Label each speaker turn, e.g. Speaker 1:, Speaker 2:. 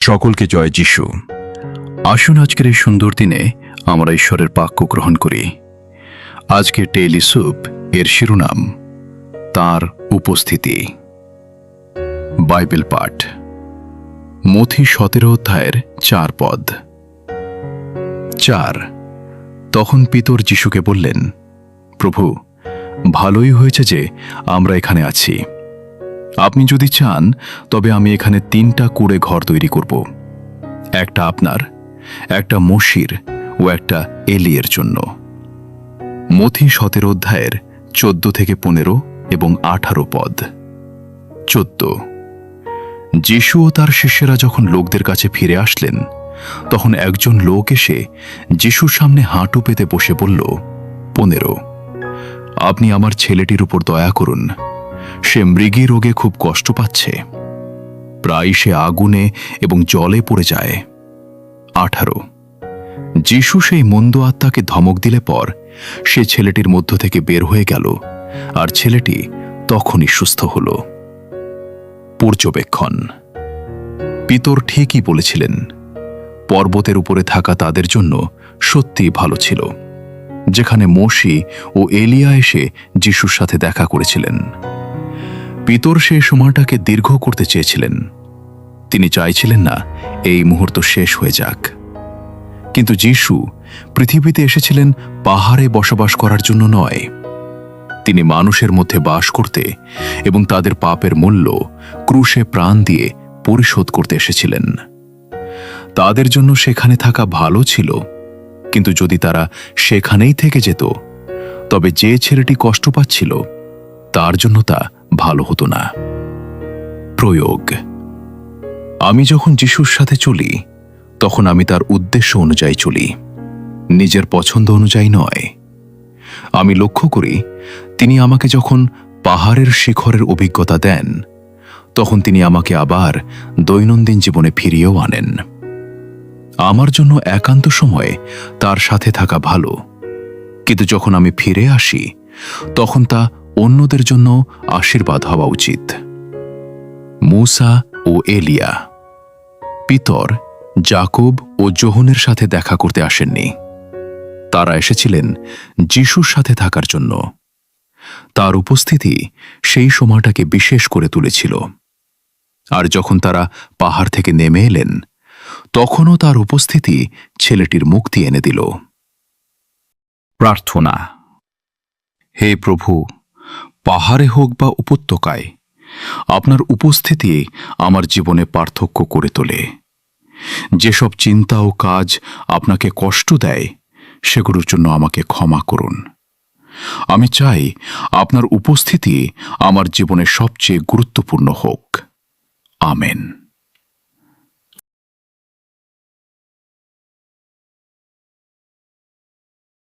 Speaker 1: সকলকে জয় যিশু। আসুন আজকের এই সুন্দর দিনে আমরা ঈশ্বরের বাক্য গ্রহণ করি। আজকের ডেইলি সুপ এর শিরোনাম তার উপস্থিতি। বাইবেল পাঠ মথি 17 অধ্যায়ের 4 পদ। 4। তখন পিতর যিশুকে বললেন, প্রভু, ভালোই হয়েছে যে আমরা এখানে আছি। আপনি যদি চান তবে আমি এখানে 3টা কুঁড়ে ঘর তৈরি করব, একটা আপনার, একটা মোশির ও একটা এলিয়ের জন্য। মথি 17 অধ্যায়ের 14 থেকে 15 এবং 18 পদ। 14। যিশু ও তার শিষ্যেরা যখন লোকদের কাছে ফিরে আসলেন, তখন একজন লোক এসে যিশুর সামনে হাঁটু পেতে বসে বলল, 15, আপনি আমার ছেলেটির উপর দয়া করুন। সে মৃগী রোগে খুব কষ্ট পাচ্ছে, প্রায় সে আগুনে এবং জলে পড়ে যায়। 18। যিশু সেই মন্দ আত্মাকে ধমক দিলে পর সে ছেলেটির মধ্য থেকে বের হয়ে গেল, আর ছেলেটি তখনই সুস্থ হল। পর্যবেক্ষণ। পিতর ঠিকই বলেছিলেন, পর্বতের উপরে থাকা তাদের জন্য সত্যি ভালো ছিল, যেখানে মোশি ও এলিয়া এসে যিশুর সাথে দেখা করেছিলেন। পিতর সেই সময়টাকে দীর্ঘ করতে চেয়েছিলেন। তিনি চাইছিলেন না এই মুহূর্ত শেষ হয়ে যাক। কিন্তু যিশু পৃথিবীতে এসেছিলেন পাহাড়ে বসবাস করার জন্য নয়। তিনি মানুষের মধ্যে বাস করতে এবং তাদের পাপের মূল্য ক্রুশে প্রাণ দিয়ে পরিশোধ করতে এসেছিলেন। তাদের জন্য সেখানে থাকা ভালো ছিল, কিন্তু যদি তারা সেখানেই থেকে যেত, তবে যে ছেলেটি কষ্ট পাচ্ছিল তার জন্য তা ভালো হতো না। প্রয়োগ। আমি যখন যিশুর সাথে চলি, তখন আমি তার উদ্দেশ্য অনুযায়ী চলি, নিজের পছন্দ অনুযায়ী নয়। আমি লক্ষ্য করি, তিনি আমাকে যখন পাহাড়ের শিখরের অভিজ্ঞতা দেন, তখন তিনি আমাকে আবার দৈনন্দিন জীবনে ফিরিয়েও আনেন। আমার জন্য একান্ত সময়ে তার সাথে থাকা ভালো, কিন্তু যখন আমি ফিরে আসি, তখন তা অন্যদের জন্য আশীর্বাদ হওয়া উচিত। মুসা ও এলিয়া। পিতর যাকব ও যোহনের সাথে দেখা করতে আসেননি। তারা এসেছিলেন যিশুর সাথে থাকার জন্য। তার উপস্থিতি সেই সময়টাকে বিশেষ করে তুলেছিল। আর যখন তারা পাহাড় থেকে নেমে এলেন, তখনও তার উপস্থিতি ছেলেটির মুক্তি এনে দিল। প্রার্থনা। হে প্রভু, পাহাড়ে হোক বা উপত্যকায়, আপনার উপস্থিতি আমার জীবনে পার্থক্য করে তোলে। যেসব চিন্তা ও কাজ আপনাকে কষ্ট দেয়, সেগুলোর জন্য আমাকে ক্ষমা করুন। আমি চাই আপনার উপস্থিতি আমার জীবনে সবচেয়ে গুরুত্বপূর্ণ হোক। আমেন।